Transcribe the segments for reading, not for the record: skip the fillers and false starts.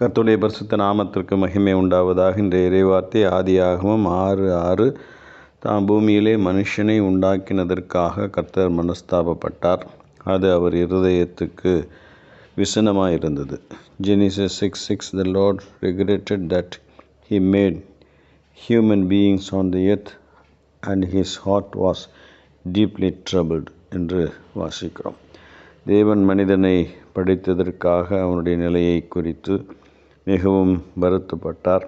கர்த்தருடைய பரிசுத்த நாமத்திற்கு மகிமை உண்டாவதாக. இன்றைய இறைவார்த்தை ஆதியாகமம் 6:6. தாம் பூமியிலே மனுஷனை உண்டாக்கினதற்காக கர்த்தர் மனஸ்தாபப்பட்டார், அது அவர் இருதயத்துக்கு விசனமாயிருந்தது. Genesis 6:6. The Lord regretted that he made human beings on the earth and his heart was deeply troubled என்று வாசிக்கிறோம். தேவன் மனிதனை படைத்ததற்காக அவனுடைய நிலையை குறித்து மிகவும் வருத்தப்பட்டார்.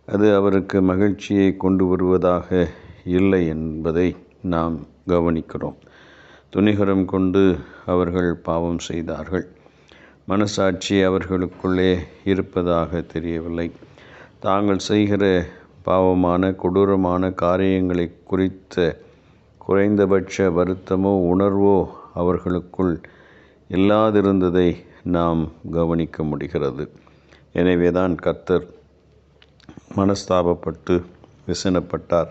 அது அவருக்கு மகிழ்ச்சியை கொண்டு வருவதாக இல்லை என்பதை நாம் கவனிக்கிறோம். துணிகரம் கொண்டு அவர்கள் பாவம் செய்தார்கள். மனசாட்சி அவர்களுக்குள்ளே இருப்பதாக தெரியவில்லை. தாங்கள் செய்கிற பாவமான கொடூரமான காரியங்களை குறித்த குறைந்தபட்ச வருத்தமோ உணர்வோ அவர்களுக்குள் இல்லாதிருந்ததை நாம் கவனிக்க முடிகிறது. எனவேதான் கர்த்தர் மனஸ்தாபப்பட்டு விசனப்பட்டார்.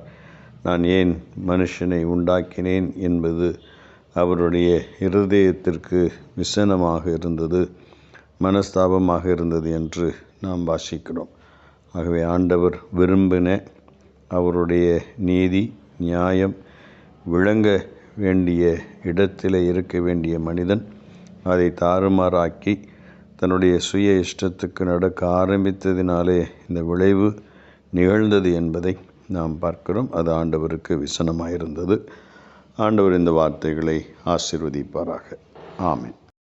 நான் ஏன் மனுஷனை உண்டாக்கினேன் என்பது அவருடைய இருதயத்திற்கு விசனமாக இருந்தது, மனஸ்தாபமாக இருந்தது என்று நாம் வாசிக்கிறோம். ஆகவே ஆண்டவர் விரும்பின அவருடைய நீதி நியாயம் விளங்க வேண்டிய இடத்திலே இருக்க வேண்டிய மனிதன் அதை தாறுமாறாக்கி தன்னுடைய சுய இஷ்டத்துக்கு நடக்க ஆரம்பித்ததினாலே இந்த விளைவு நிகழ்ந்தது என்பதை நாம் பார்க்கிறோம். அது ஆண்டவருக்கு விசனமாயிருந்தது. ஆண்டவர் இந்த வார்த்தைகளை ஆசீர்வதிப்பாராக. ஆமென்.